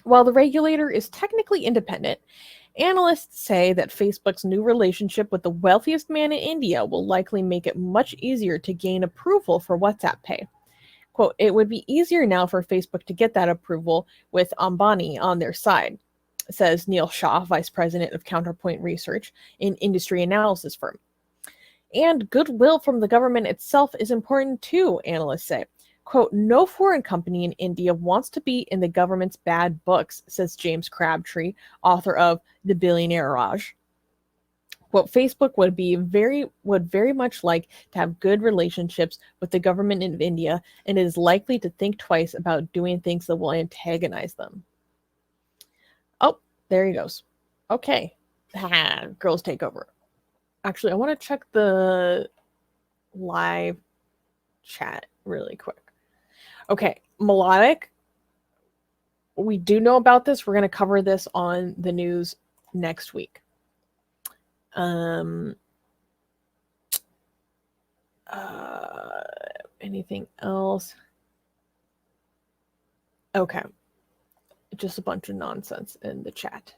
While the regulator is technically independent, analysts say that Facebook's new relationship with the wealthiest man in India will likely make it much easier to gain approval for WhatsApp Pay. Quote, it would be easier now for Facebook to get that approval with Ambani on their side, says Neil Shah, vice president of Counterpoint Research, an industry analysis firm. And goodwill from the government itself is important too, analysts say. Quote, no foreign company in India wants to be in the government's bad books, says James Crabtree, author of The Billionaire Raj. Quote, Facebook would very much like to have good relationships with the government of India and is likely to think twice about doing things that will antagonize them. Oh, there he goes. Okay. Girls take over. Actually, I want to check the live chat really quick. Okay, melodic. We do know about this. We're going to cover this on the news next week. Anything else? Okay. Just a bunch of nonsense in the chat.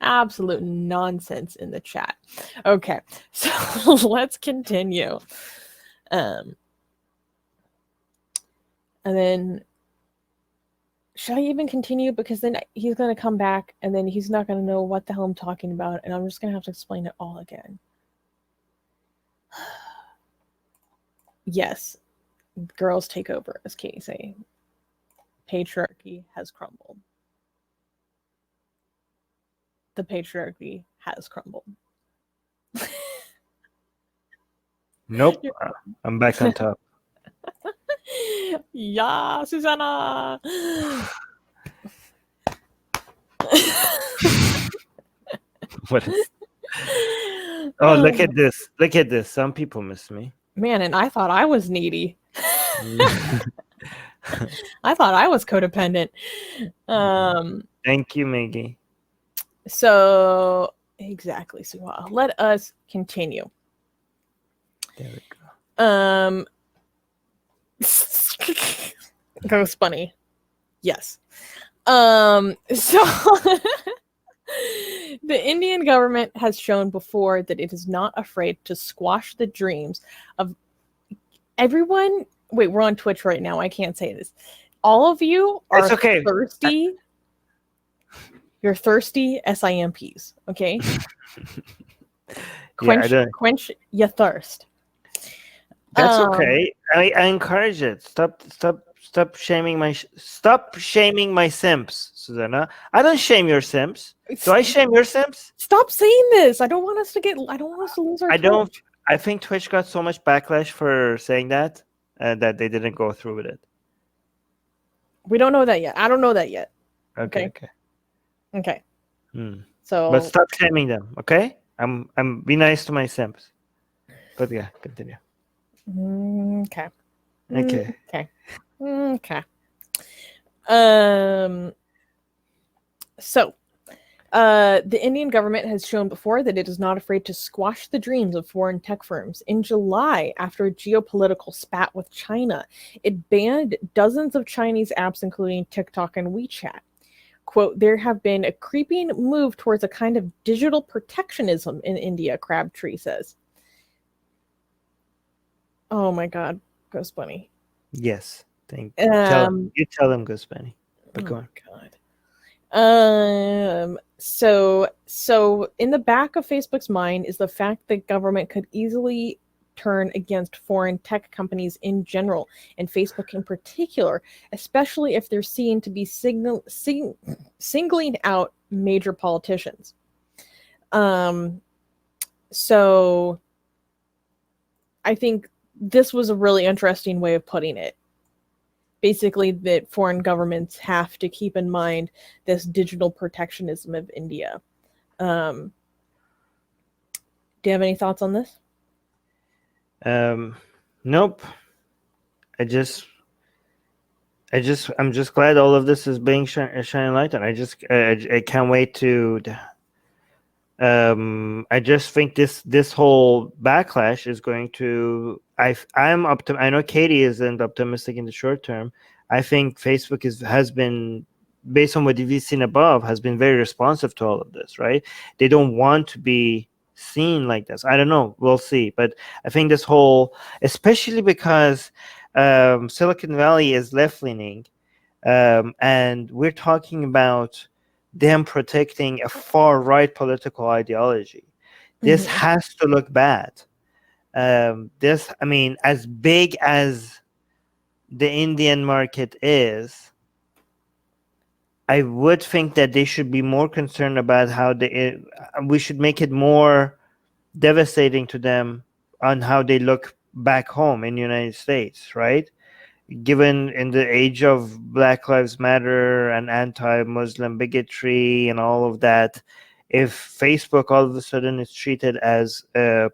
Absolute nonsense in the chat. Okay, so let's continue. And then, should I even continue? Because then he's going to come back and then he's not going to know what the hell I'm talking about. And I'm just going to have to explain it all again. Yes, girls take over, as Katie say. Patriarchy has crumbled. The patriarchy has crumbled. Nope. I'm back on top. Yeah, Susanna. What is? Oh, look at this. Look at this. Some people miss me. Man, and I thought I was needy. I thought I was codependent. Thank you, Maggie. So, exactly. So, let us continue. There we go. Ghost Bunny. Yes. So the Indian government has shown before that it is not afraid to squash the dreams of everyone. Wait, we're on Twitch right now. I can't say this. All of you are thirsty. You're thirsty SIMPs, okay? Quench your thirst. That's okay. I encourage it. Stop shaming my simps, Susanna. I don't shame your simps. Do I shame your simps? Stop saying this. I don't want us to lose our Twitch. I think Twitch got so much backlash for saying that that they didn't go through with it. We don't know that yet. I don't know that yet. Okay. So, but stop shaming them, okay? I'm be nice to my simps. But yeah, continue. Okay. So, the Indian government has shown before that it is not afraid to squash the dreams of foreign tech firms. In July, after a geopolitical spat with China, it banned dozens of Chinese apps, including TikTok and WeChat. Quote, there have been a creeping move towards a kind of digital protectionism in India, Crabtree says. Oh my God, Ghost Bunny. Yes, thank you. You tell them, Ghost Bunny. But go on. God. So in the back of Facebook's mind is the fact that government could easily turn against foreign tech companies in general, and Facebook in particular, especially if they're seen to be singling out major politicians. So I think this was a really interesting way of putting it. Basically, that foreign governments have to keep in mind this digital protectionism of India. Do you have any thoughts on this? Nope. I'm just glad all of this is being shining light, and I can't wait to I just think this whole backlash is going to. I know Katie isn't optimistic in the short term. I think Facebook has been, based on what you've seen above, has been very responsive to all of this. Right? They don't want to be seen like this. I don't know. We'll see. But I think this whole, especially because Silicon Valley is left leaning, and we're talking about them protecting a far right political ideology. This Mhm. has to look bad. I mean, as big as the Indian market is, I would think that they should be more concerned about how we should make it more devastating to them on how they look back home in the United States, right? Given in the age of Black Lives Matter and anti-Muslim bigotry and all of that, if Facebook all of a sudden is treated as a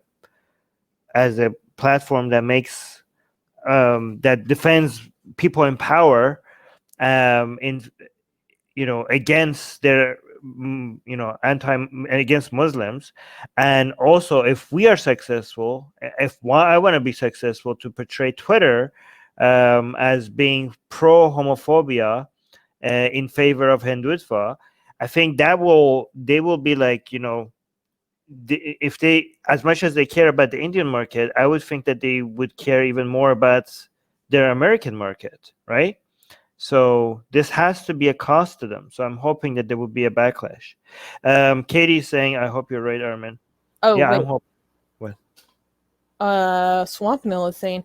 platform that makes that defends people in power, in against their against Muslims, and also if we are successful, if I want to be successful to portray Twitter as being pro homophobia in favor of Hindutva, I think they will be like, if they, as much as they care about the Indian market, I would think that they would care even more about their American market, right? So this has to be a cost to them. So I'm hoping that there will be a backlash. Katie's saying, I hope you're right, Armin. Oh, Yeah, wait. I'm hoping. What? Swamp Mill is saying,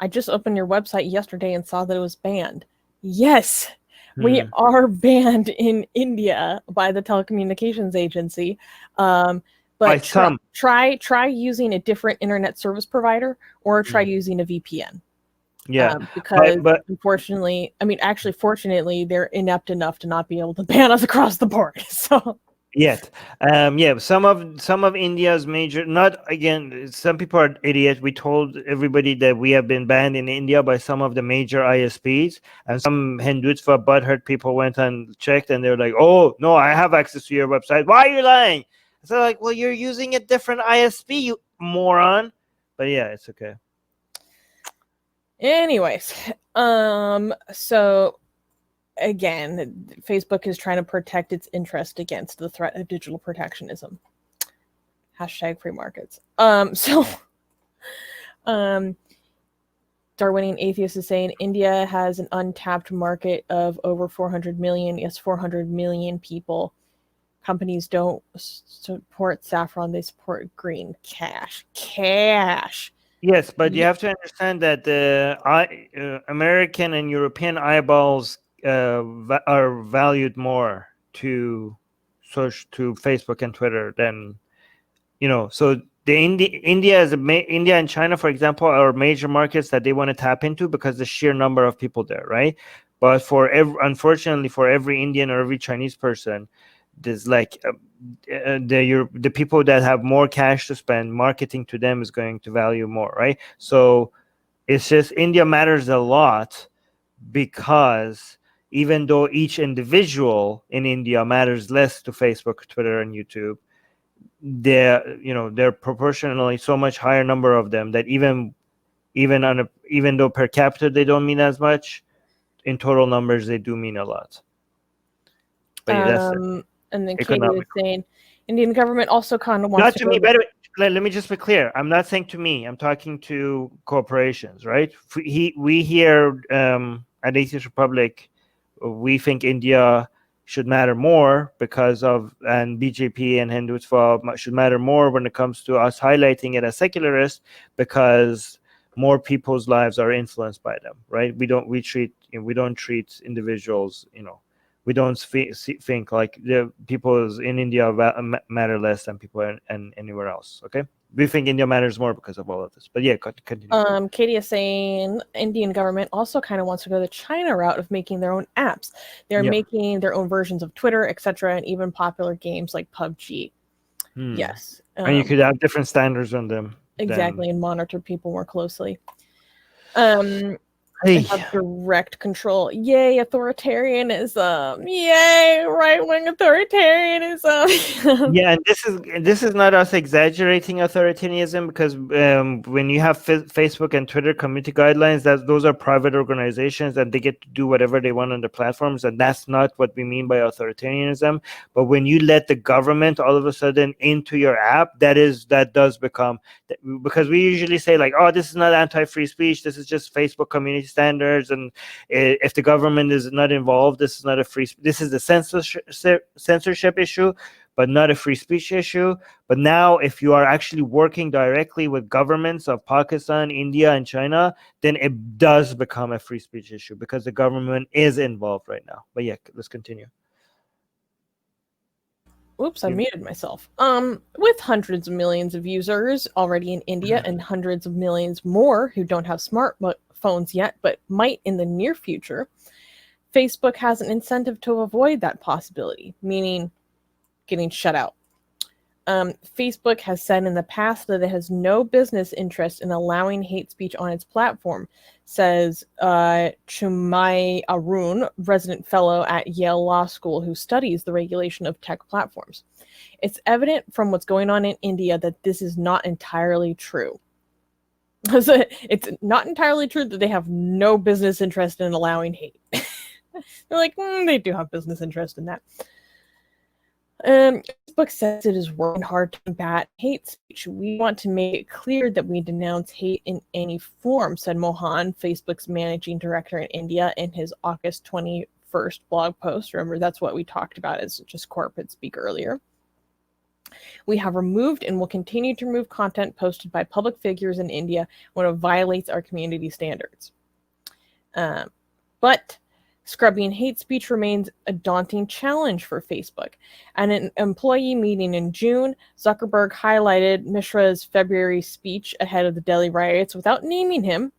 I just opened your website yesterday and saw that it was banned. Yes, we are banned in India by the telecommunications agency. By But some. try using a different internet service provider, or try using a VPN. Yeah. Because but unfortunately, actually, fortunately, they're inept enough to not be able to ban us across the board. So yet, yeah, some of India's major, not again, some people are idiots. We told everybody that we have been banned in India by some of the major ISPs, and some Hindutva butthurt people went and checked, and they were like, "Oh no, I have access to your website. Why are you lying?" So like, well, you're using a different ISP, you moron. But yeah, it's okay. anyways, so again, Facebook is trying to protect its interest against the threat of digital protectionism. Hashtag free markets. Darwinian Atheist is saying India has an untapped market of over 400 million. Yes, 400 million people. Companies don't support saffron, they support green cash. Yes, but you have to understand that the American and European eyeballs are valued more to Facebook and Twitter than, so the India and China, for example, are major markets that they want to tap into because the sheer number of people there, right? But unfortunately, for every Indian or every Chinese person, there's like the people that have more cash to spend, marketing to them is going to value more, right? So it's just India matters a lot, because even though each individual in India matters less to Facebook, Twitter, and YouTube, they're proportionally so much higher number of them that even though per capita they don't mean as much, in total numbers they do mean a lot. But yeah, that's it. And then Katie is saying Indian government also kind of wants not to me. By the way, let me just be clear. I'm not saying to me. I'm talking to corporations, right? We here at Atheist Republic, we think India should matter more because of, and BJP and Hindutva should matter more when it comes to us highlighting it as secularist, because more people's lives are influenced by them, right? We don't treat individuals, we don't think like the people in India matter less than people in anywhere else. Okay, we think India matters more because of all of this. But yeah, continue. Katie is saying Indian government also kind of wants to go the China route of making their own apps. They're making their own versions of Twitter, etc., and even popular games like PUBG. Yes, and you could have different standards on them. Exactly, and monitor people more closely. They have direct control. Yay, authoritarianism. Yay, right-wing authoritarianism. Yeah, and this is not us exaggerating authoritarianism, because when you have Facebook and Twitter community guidelines, those are private organizations and they get to do whatever they want on the platforms, and that's not what we mean by authoritarianism. But when you let the government all of a sudden into your app, that does become, because we usually say like, oh, this is not anti-free speech, this is just Facebook community standards, and if the government is not involved, this is not a this is the censorship issue, but not a free speech issue. But now if you are actually working directly with governments of Pakistan, India, and China, then it does become a free speech issue because the government is involved right now. But yeah, let's continue. Oops, I muted myself. With hundreds of millions of users already in India and hundreds of millions more who don't have smartphones yet, but might in the near future, Facebook has an incentive to avoid that possibility, meaning getting shut out. Facebook has said in the past that it has no business interest in allowing hate speech on its platform, says Chumai Arun, resident fellow at Yale Law School who studies the regulation of tech platforms. It's evident from what's going on in India that this is not entirely true. It's not entirely true that they have no business interest in allowing hate. They're like, they do have business interest in that. Facebook says it is working hard to combat hate speech. We want to make it clear that we denounce hate in any form, said Mohan, Facebook's managing director in India, in his August 21st blog post. Remember, that's what we talked about as just corporate speak earlier. We have removed and will continue to remove content posted by public figures in India when it violates our community standards. But scrubbing hate speech remains a daunting challenge for Facebook. At an employee meeting in June, Zuckerberg highlighted Mishra's February speech ahead of the Delhi riots without naming him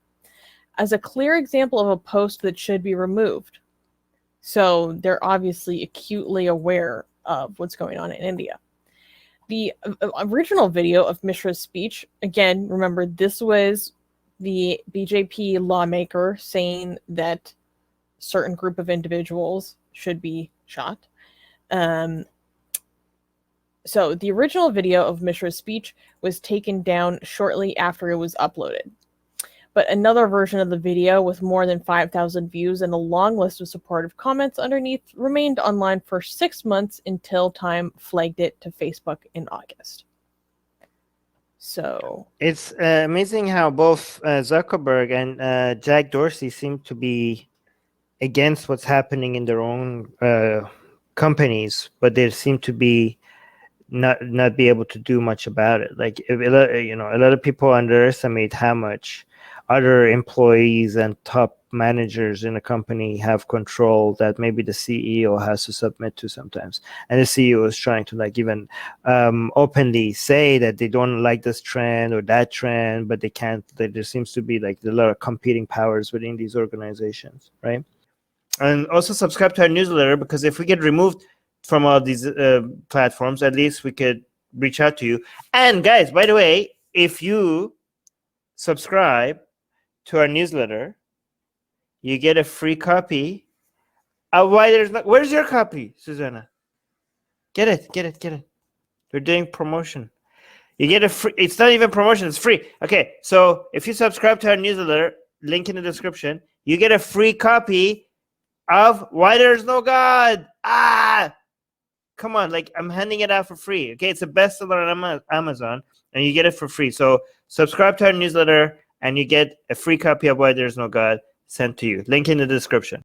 as a clear example of a post that should be removed. So they're obviously acutely aware of what's going on in India. The original video of Mishra's speech, again, remember, this was the BJP lawmaker saying that certain group of individuals should be shot. So the original video of Mishra's speech was taken down shortly after it was uploaded. But another version of the video with more than 5,000 views and a long list of supportive comments underneath remained online for 6 months until Time flagged it to Facebook in August. So it's amazing how both Zuckerberg and Jack Dorsey seem to be against what's happening in their own companies, but they seem to be not be able to do much about it. Like, a lot of people underestimate how much other employees and top managers in a company have control that maybe the CEO has to submit to sometimes. And the CEO is trying to even openly say that they don't like this trend or that trend, but they can't. There seems to be a lot of competing powers within these organizations, right? And also subscribe to our newsletter, because if we get removed from all these platforms, at least we could reach out to you. And guys, by the way, if you subscribe to our newsletter, you get a free copy. Where's your copy, Susanna? Get it. We're doing promotion. You get a free. It's not even promotion. It's free. Okay, so if you subscribe to our newsletter, link in the description, you get a free copy of Why There's No God. Come on, I'm handing it out for free. Okay, it's a bestseller on Amazon, and you get it for free. So subscribe to our newsletter, and you get a free copy of Why There's No God sent to you. Link in the description.